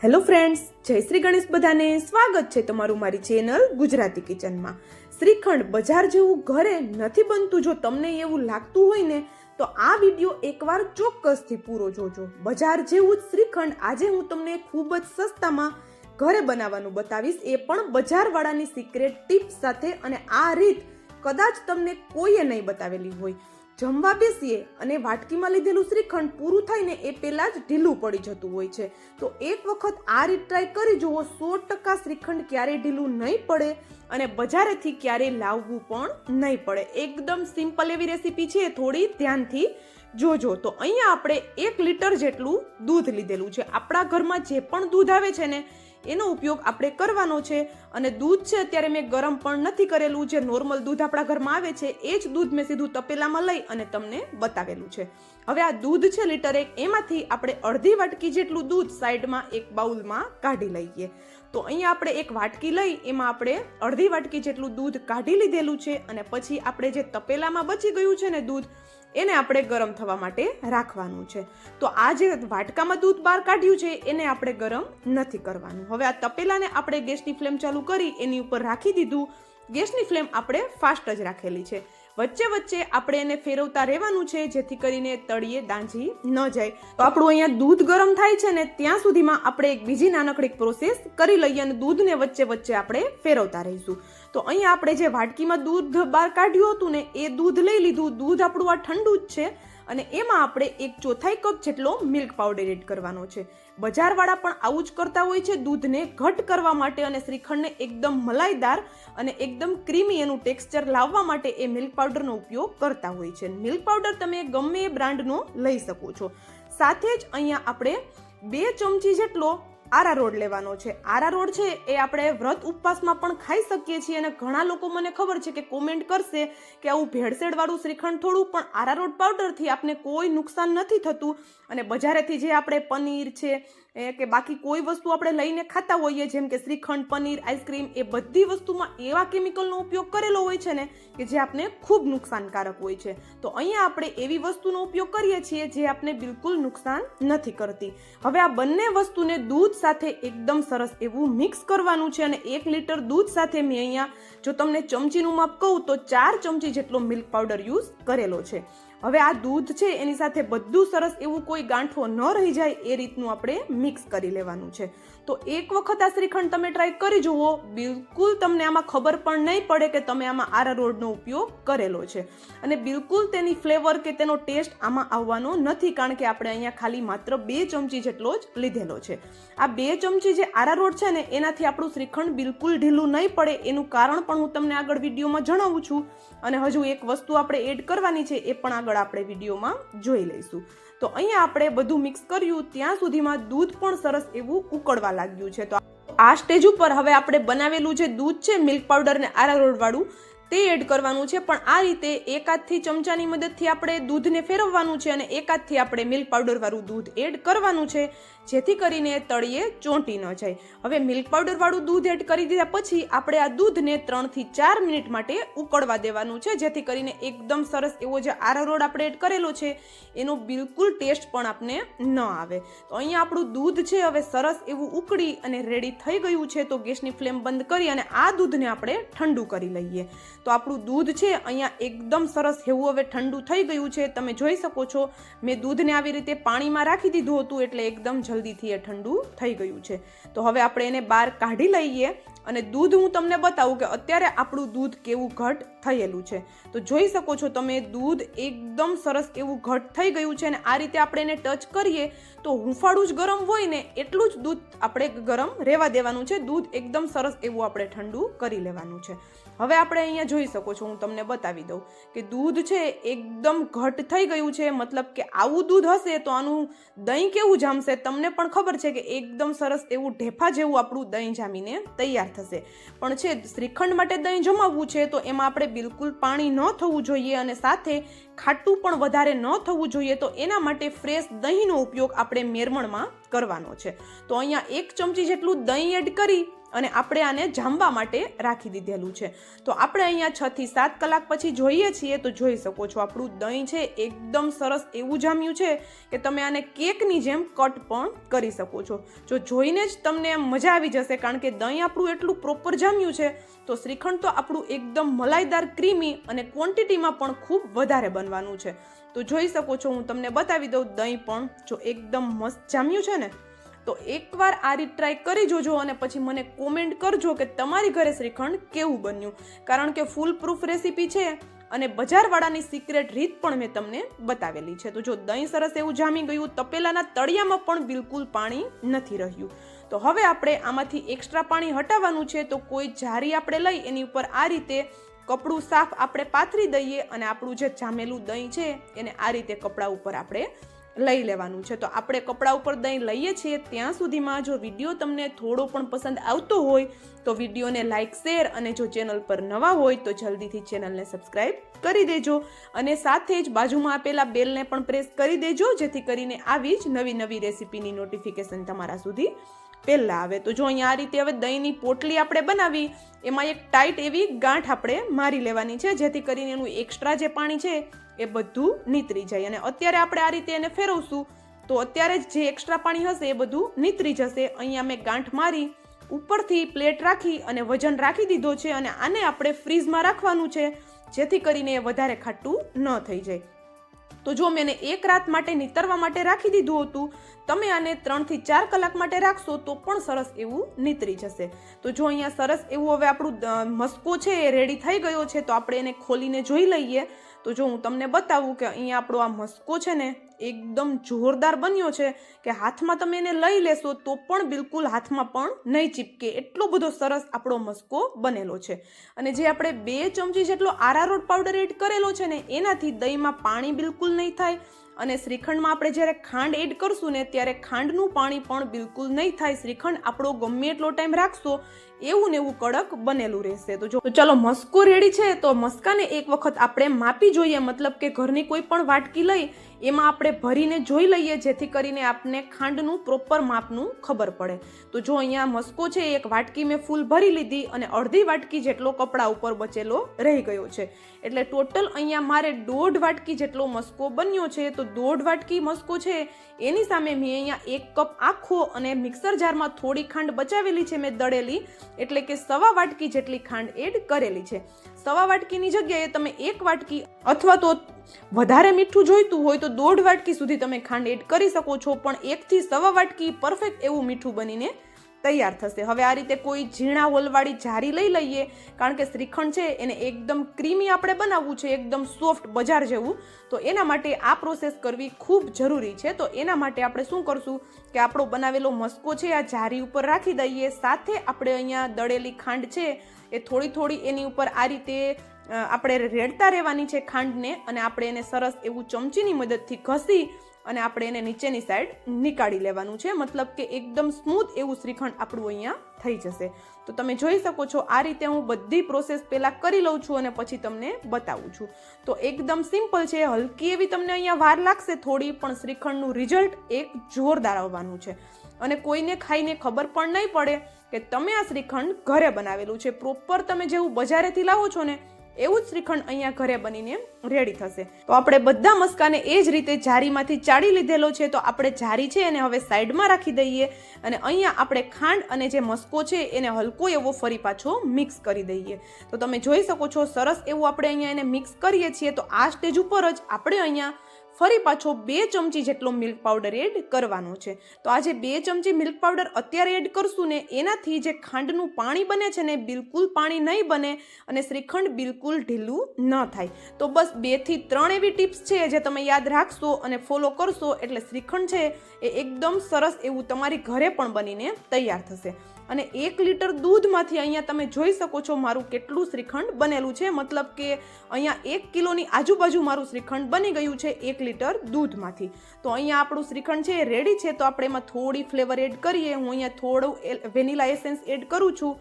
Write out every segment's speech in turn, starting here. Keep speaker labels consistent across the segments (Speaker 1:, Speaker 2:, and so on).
Speaker 1: Hello friends, જય શ્રી ગણેશ. બધાને સ્વાગત છે તમારું મારી ચેનલ ગુજરાતી કિચનમાં. શ્રીખંડ બજાર જેવું ઘરે નથી બનતું. જો તમને એવું લાગતું હોય ને તો આ વિડીયો એકવાર ચોક્કસથી પૂરો જોજો. બજાર જેવું જ શ્રીખંડ આજે હું તમને ખૂબ જ સસ્તામાં ઘરે બનાવવાનું બતાવીશ, એ પણ બજારવાળાની સિક્રેટ ટિપ્સ સાથે. અને આ રીત કદાચ તમને કોઈએ નહીં બતાવેલી હોય. જમવા બેસીએ અને વાટકીમાં લીધેલું શ્રીખંડ પૂરું થાય ને એ પહેલાં જ ઢીલું પડી જતું હોય છે. તો એક વખત આ રીત ટ્રાય કરી જુઓ. 100% શ્રીખંડ ક્યારેય ઢીલું નહીં પડે અને બજારેથી ક્યારેય લાવવું પણ નહીં પડે. એકદમ સિમ્પલ એવી રેસીપી છે, થોડી ધ્યાનથી જોજો. તો અહીંયા આપણે 1 લીટર જેટલું દૂધ લીધેલું છે. આપણા ઘરમાં જે પણ દૂધ આવે છે ને એનો ઉપયોગ આપણે કરવાનો છે. અને દૂધ છે અત્યારે મેં ગરમ પણ નથી કરેલું. જે નોર્મલ દૂધ આપણા ઘરમાં આવે છે એ જ દૂધ મેં સીધું તપેલામાં લઈ અને તમને બતાવેલું છે. હવે આ દૂધ છે લીટર 1, એમાંથી આપણે અડધી વાટકી જેટલું દૂધ સાઈડમાં એક બાઉલમાં કાઢી લઈએ. તો અહીંયા આપણે એક વાટકી લઈ એમાં આપણે અડધી વાટકી જેટલું દૂધ કાઢી લીધેલું છે. અને પછી આપણે જે તપેલામાં બચી ગયું છે ને દૂધ, એને આપણે ગરમ થવા માટે રાખવાનું છે. તો આ જે વાટકામાં દૂધ બહાર કાઢ્યું છે એને આપણે ગરમ નથી કરવાનું. હવે આ તપેલાને આપણે ગેસની ફ્લેમ ચાલુ કરી એની ઉપર રાખી દીધું. ગેસની ફ્લેમ આપણે ફાસ્ટ જ રાખેલી છે. વચ્ચે વચ્ચે આપણે એને ફેરવતા રહેવાનું છે જેથી કરીને તળિયે દાંજી ન જાય. તો આપણું અહીંયા દૂધ ગરમ થાય છે ને ત્યાં સુધીમાં આપણે એક બીજી નાનકડી પ્રોસેસ કરી લઈએ અને દૂધને વચ્ચે વચ્ચે આપણે ફેરવતા રહીશું. તો અહીંયા આપણે જે વાટકીમાં દૂધ બહાર કાઢ્યું હતું ને એ દૂધ લઈ લીધું. દૂધ આપણું આ ઠંડુ જ છે અને એમાં આપણે 1/4 કપ જેટલો મિલ્ક પાવડર એડ કરવાનો છે. બજારવાળા પણ આવું જ કરતા હોય છે, દૂધને ઘટ કરવા માટે અને શ્રીખંડને એકદમ મલાઈદાર અને એકદમ ક્રીમી એનું ટેક્સચર લાવવા માટે એ મિલ્ક પાવડરનો ઉપયોગ કરતા હોય છે. મિલ્ક પાવડર તમે ગમે એ બ્રાન્ડનો લઈ શકો છો. સાથે જ અહીંયા આપણે 2 ચમચી જેટલો આરારોટ લેવાનો છે. આરારોટ છે એ આપણે વ્રત ઉપવાસમાં પણ ખાઈ શકીએ છીએ. અને ઘણા લોકો મને ખબર છે કે કોમેન્ટ કરશે કે આવું ભેળસેળવાળું શ્રીખંડ થોડું, પણ આરારોટ પાવડરથી આપણે કોઈ નુકસાન નથી થતું. અને બજારેથી જે આપણે પનીર છે કે બાકી કોઈ વસ્તુ આપણે લઈને ખાતા હોઈએ જેમ કે શ્રીખંડ, પનીર, આઈસ્ક્રીમ, એ બધી વસ્તુમાં એવા કેમિકલનો ઉપયોગ કરેલો હોય છે ને કે જે આપણે ખૂબ નુકસાનકારક હોય છે. તો અહીંયા આપણે એવી વસ્તુનો ઉપયોગ કરીએ છીએ જે આપણે બિલકુલ નુકસાન નથી કરતી. હવે આ બંને વસ્તુને દૂધ સાથે એકદમ સરસ એવું મિક્સ કરવાનું છે. અને 1 લીટર દૂધ સાથે મેં અહીંયા, જો તમને ચમચીનું માપ કહું તો 4 ચમચી જેટલો મિલ્ક પાવડર યુઝ કરેલો છે. હવે આ દૂધ છે એની સાથે બધું સરસ એવું કોઈ ગાંઠો ન રહી જાય એ રીતનું આપણે મિક્સ કરી લેવાનું છે. તો એક વખત આ શ્રીખંડ તમે ટ્રાય કરી જુઓ. બિલકુલ તમને આમાં ખબર પણ નહીં પડે કે તમે આમાં આરારોટનો ઉપયોગ કરેલો છે. અને બિલકુલ તેની ફ્લેવર કે તેનો ટેસ્ટ આમાં આવવાનો નથી, કારણ કે આપણે અહીંયા ખાલી માત્ર 2 ચમચી જેટલો જ લીધેલો છે. આ 2 ચમચી જે આરારોટ છે ને એનાથી આપણું શ્રીખંડ બિલકુલ ઢીલું નહીં પડે. એનું કારણ પણ હું તમને આગળ વિડીયોમાં જણાવું છું. અને હજુ એક વસ્તુ આપણે એડ કરવાની છે એ પણ આગળ આપણે વિડીયોમાં જોઈ લઈશું. તો અહીંયા આપણે બધું મિક્સ કર્યું ત્યાં સુધીમાં દૂધ પણ સરસ એવું ઉકળવા લાગ્યું છે. તો આ સ્ટેજ ઉપર હવે આપણે બનાવેલું જે દૂધ છે મિલ્ક પાવડર ને આરારોટ વાળું તે એડ કરવાનું છે. પણ આ રીતે એક હાથથી ચમચાની મદદથી આપણે દૂધને ફેરવવાનું છે અને એક હાથથી આપણે મિલ્ક પાવડર વાળું દૂધ એડ કરવાનું છે જેથી કરીને તળિયે ચોંટી ન જાય. હવે મિલ્ક પાવડર વાળું દૂધ એડ કરી દીધા પછી આપણે આ દૂધને 3 થી 4 મિનિટ માટે ઉકળવા દેવાનું છે જેથી કરીને એકદમ સરસ એવો જે આરારોટ આપણે એડ કરેલો છે એનો બિલકુલ ટેસ્ટ પણ આપને ન આવે. તો અહીંયા આપણું દૂધ છે હવે સરસ એવું ઉકળી અને રેડી થઈ ગયું છે. તો ગેસની ફ્લેમ બંધ કરી અને આ દૂધને આપણે ઠંડુ કરી લઈએ. તો આપણું દૂધ છે અહીંયા એકદમ સરસ એવું હવે ઠંડુ થઈ ગયું છે. તમે જોઈ શકો છો મેં દૂધને આવી રીતે પાણીમાં રાખી દીધું હતું એટલે એકદમ જલ્દીથી એ ઠંડુ થઈ ગયું છે. તો હવે આપણે એને બહાર કાઢી લઈએ અને દૂધ હું તમને બતાવું કે અત્યારે આપણું દૂધ કેવું ઘટ થયેલું છે. તો જોઈ શકો છો તમે દૂધ એકદમ સરસ એવું ઘટ થઈ ગયું છે. અને આ રીતે આપણે એને ટચ કરીએ તો હુંફાળું જ ગરમ હોય ને એટલું જ દૂધ આપણે ગરમ રહેવા દેવાનું છે. દૂધ એકદમ સરસ એવું આપણે ઠંડુ કરી લેવાનું છે. હવે આપણે અહીંયા જોઈ શકો છો, હું તમને બતાવી દઉં કે દૂધ છે એકદમ ઘટ થઈ ગયું છે. મતલબ કે આવું દૂધ હશે તો આનું દહીં કેવું જામશે તમને પણ ખબર છે કે એકદમ સરસ એવું ઢેફા જેવું આપણું દહીં જામીને તૈયાર થશે. પણ છે શ્રીખંડ માટે દહીં જમાવવું છે તો એમાં આપણે બિલકુલ પાણી ન થવું જોઈએ અને સાથે ખાટું પણ વધારે ન થવું જોઈએ. તો એના માટે ફ્રેશ દહીંનો ઉપયોગ આપણે મેરમણમાં કરવાનો છે. તો અહીંયા 1 ચમચી જેટલું દહીં એડ કરી અને આપણે આને જામવા માટે રાખી દીધેલું છે. તો આપણે અહીંયા 6 થી 7 કલાક પછી જોઈએ છીએ તો જોઈ શકો છો આપણું દહીં છે એકદમ સરસ એવું જામ્યું છે કે તમે આને કેકની જેમ કટ પણ કરી શકો છો. જો જોઈને જ તમને મજા આવી જશે, કારણ કે દહીં આપણું એટલું પ્રોપર જામ્યું છે. તો શ્રીખંડ તો આપણું એકદમ મલાઈદાર, ક્રીમી અને ક્વોન્ટિટીમાં પણ ખૂબ વધારે બનવાનું છે. તો જોઈ શકો છો, હું તમને બતાવી દઉં, દહીં પણ જો એકદમ મસ્ત જામ્યું છે ને. તો એકવાર આ રીત ટ્રાય કરી જોજો અને પછી મને કોમેન્ટ કરજો કે તમારી ઘરે શ્રીખંડ કેવું બન્યું, કારણ કે ફૂલ પ્રૂફ રેસીપી છે અને બજારવાળાની સિક્રેટ રીત પણ મેં તમને બતાવેલી છે. તો જો દહીં સરસ એવું જામી ગયું, તપેલાના તળિયામાં પણ બિલકુલ પાણી નથી રહ્યું. તો હવે આપણે આમાંથી એક્સ્ટ્રા પાણી હટાવવાનું છે. તો કોઈ જારી આપણે લઈ એની ઉપર આ રીતે કપડું સાફ આપણે પાથરી દઈએ અને આપણું જે જામેલું દહીં છે એને આ રીતે કપડા ઉપર આપણે લઈ લેવાનું છે. તો આપણે કપડા ઉપર દહીં લઈએ છીએ ત્યાં સુધીમાં જો વિડીયો તમને થોડો પણ પસંદ આવતો હોય તો વિડીયોને લાઇક, શેર અને જો ચેનલ પર નવા હોય તો જલ્દીથી ચેનલને સબસ્ક્રાઇબ કરી દેજો અને સાથે જ બાજુમાં આપેલા બેલને પણ પ્રેસ કરી દેજો, જેથી કરીને આવી જ નવી નવી રેસીપીની નોટિફિકેશન તમારા સુધી પહેલા આવે. તો જો અહીંયા આ રીતે હવે દહીંની પોટલી આપણે બનાવી, એમાં એક ટાઈટ એવી ગાંઠ આપણે મારી લેવાની છે, જેથી કરીને એનું એક્સ્ટ્રા જે પાણી છે એ બધું નીતરી જાય. અને અત્યારે આપણે આ રીતે એને ફેરવશું તો અત્યારે જ જે એક્સ્ટ્રા પાણી હશે એ બધું નીતરી જશે. અહીંયા મેં ગાંઠ મારી ઉપરથી પ્લેટ રાખી અને વજન રાખી દીધો છે અને આને આપણે ફ્રીઝમાં રાખવાનું છે, જેથી કરીને એ વધારે ખાટું ન થઈ જાય. તો જો મેં 1 રાત માટે નીતરવા માટે રાખી દીધું હતું, તમે આને 3 થી 4 કલાક માટે રાખશો તો પણ સરસ એવું નીતરી જશે. તો જો અહીંયા સરસ એવું હવે આપણું મસ્કો છે એ રેડી થઈ ગયો છે. તો આપણે એને ખોલીને જોઈ લઈએ. તો જો હું તમને બતાવું કે અહીંયા આપણો આ મસ્કો છે ને એકદમ જોરદાર બન્યો છે કે હાથમાં તમે એને લઈ લેશો તો પણ બિલકુલ હાથમાં પણ નહીં ચીપકે, એટલો બધો સરસ આપણો મસ્કો બનેલો છે. અને જે આપણે 2 ચમચી જેટલો આરારોટ પાવડર એડ કરેલો છે ને એનાથી દહીંમાં પાણી બિલકુલ નહીં થાય અને શ્રીખંડમાં આપણે જ્યારે ખાંડ એડ કરશું ને ત્યારે ખાંડનું પાણી પણ બિલકુલ નહીં થાય. શ્રીખંડ આપણો ગમે એટલો ટાઈમ રાખશો એવું ને એવું કડક બનેલું રહેશે. તો જો ચલો મસ્કો રેડી છે તો મસ્કાને એક વખત આપણે માપી જોઈએ, મતલબ કે ઘરની કોઈ પણ વાટકી લઈ એમાં આપણે ભરીને જોઈ લઈએ, જેથી કરીને આપને ખાંડનું પ્રોપર માપનું ખબર પડે. તો જો અહીંયા મસ્કો છે એક વાટકી મેં ફૂલ ભરી લીધી અને અડધી વાટકી જેટલો કપડા ઉપર બચેલો રહી ગયો છે. એટલે ટોટલ અહીંયા મારે 1.5 વાટકી જેટલો મસ્કો બન્યો છે. તો 1.5 વાટકી મસ્કો છે એની સામે મેં અહીંયા 1 કપ આખો અને મિક્સર જારમાં થોડી ખાંડ બચાવેલી છે મેં દળેલી, એટલે કે 1.25 વાટકી જેટલી ખાંડ એડ કરેલી છે. 1.25 વાટકીની જગ્યાએ તમે 1 વાટકી અથવા તો વધારે મીઠું જોઈતું હોય તો 1.5 વાટકી સુધી તમે ખાંડ એડ કરી શકો છો, પણ 1 થી 1.25 વાટકી પરફેક્ટ એવું મીઠું બનીને તૈયાર થશે. હવે આ રીતે કોઈ ઝીણા હોલવાળી જારી લઈ લઈએ, કારણ કે શ્રીખંડ છે એને એકદમ ક્રીમી આપણે બનાવવું છે, એકદમ સોફ્ટ બજાર જેવું. તો એના માટે આ પ્રોસેસ કરવી ખૂબ જરૂરી છે. તો એના માટે આપણે શું કરશું કે આપણો બનાવેલો મસ્કો છે આ જારી ઉપર રાખી દઈએ, સાથે આપણે અહીંયા દળેલી ખાંડ છે એ થોડી થોડી એની ઉપર આ રીતે આપણે રેડતા રહેવાની છે ખાંડને, અને આપણે એને સરસ એવું ચમચીની મદદથી ઘસી અને આપણે એને નીચેની સાઈડ નીકાળી લેવાનું છે, મતલબ કે એકદમ સ્મૂથ એવું શ્રીખંડ આપણું અહીંયા થઈ જશે. તો તમે જોઈ શકો છો આ રીતે હું બધી પ્રોસેસ પહેલાં કરી લઉં છું અને પછી તમને બતાવું છું. તો એકદમ સિમ્પલ છે, હલકી એવી તમને અહીંયા વાર લાગશે થોડી, પણ શ્રીખંડનું રિઝલ્ટ એક જોરદાર આવવાનું છે અને કોઈને ખાઈને ખબર પણ નહીં પડે કે તમે આ શ્રીખંડ ઘરે બનાવેલું છે. પ્રોપર તમે જેવું બજારેથી લાવો છો ને એવું જ શ્રીખંડ અહીંયા ઘરે બનીને રેડી થશે. તો આપણે બધા મસ્કાને એ જ રીતે જારીમાંથી ચાળી લીધેલો છે. તો આપણે જારી છે એને હવે સાઈડમાં રાખી દઈએ અને અહીંયા આપણે ખાંડ અને જે મસ્કો છે એને હલકો એવો ફરી પાછો મિક્સ કરી દઈએ. તો તમે જોઈ શકો છો સરસ એવું આપણે અહીંયા એને મિક્સ કરીએ છીએ. તો આ સ્ટેજ ઉપર જ આપણે અહીંયા ફરી પાછો 2 ચમચી જેટલો મિલ્ક પાવડર એડ કરવાનો છે. તો આ જે 2 ચમચી મિલ્ક પાવડર અત્યારે એડ કરશું ને એનાથી જે ખાંડનું પાણી બને છે ને બિલકુલ પાણી નહીં બને અને શ્રીખંડ બિલકુલ ઢીલું ન થાય. તો બસ 2 થી 3 એવી ટિપ્સ છે જે તમે યાદ રાખશો અને ફોલો કરશો એટલે શ્રીખંડ છે એ એકદમ સરસ એવું તમારી ઘરે પણ બનીને તૈયાર થશે. અને 1 લીટર દૂધમાંથી અહીંયા તમે જોઈ શકો છો મારું કેટલું શ્રીખંડ બનેલું છે, મતલબ કે અહીંયા 1 કિલોની આજુબાજુ મારું શ્રીખંડ બની ગયું છે 1 લીટર દૂધમાંથી. તો અહીંયા આપણું શ્રીખંડ છે રેડી છે. તો આપણે એમાં થોડી ફ્લેવર એડ કરીએ. હું અહીંયા થોડું વેનીલા એસેન્સ એડ કરું છું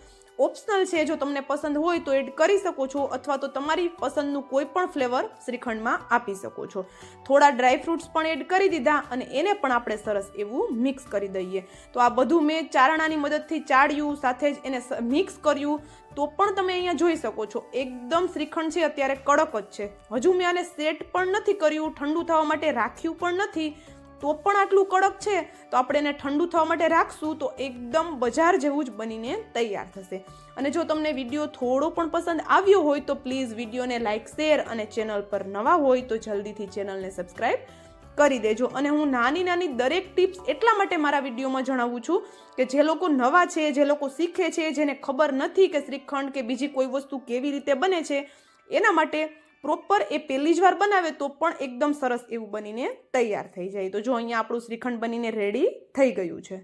Speaker 1: ઓપ્શનલ છે, જો તમને પસંદ હોય તો એડ કરી શકો છો અથવા તો તમારી પસંદનું કોઈ પણ ફ્લેવર શ્રીખંડમાં આપી શકો છો. થોડા ડ્રાય ફ્રૂટ્સ પણ એડ કરી દીધા અને એને પણ આપણે સરસ એવું મિક્સ કરી દઈએ. તો આ બધું મેં ચારણાની મદદથી ચાળ્યું, સાથે જ એને મિક્સ કર્યું. તો પણ તમે અહીંયા જોઈ શકો છો એકદમ શ્રીખંડ છે અત્યારે કડક જ છે. હજુ મેં આને સેટ પણ નથી કર્યું, ઠંડુ થવા માટે રાખ્યું પણ નથી, તો પણ આટલું કડક છે. તો આપણે એને ઠંડુ થવા માટે રાખશું તો એકદમ બજાર જેવું જ બનીને તૈયાર થશે. અને જો તમને વિડીયો થોડો પણ પસંદ આવ્યો હોય તો પ્લીઝ વિડીયોને લાઇક, શેર અને ચેનલ પર નવા હોય તો જલ્દીથી ચેનલને સબસ્ક્રાઈબ કરી દેજો. અને હું નાની દરેક ટિપ્સ એટલા માટે મારા વિડીયોમાં જણાવું છું કે જે લોકો નવા છે, જે લોકો શીખે છે, જેને ખબર નથી કે શ્રીખંડ કે બીજી કોઈ વસ્તુ કેવી રીતે બને છે, એના માટે પ્રોપર એ પહેલી જ વાર બનાવે તો પણ એકદમ સરસ એવું બનીને તૈયાર થઈ જાય. તો જો અહીંયા આપણું શ્રીખંડ બનીને રેડી થઈ ગયું છે.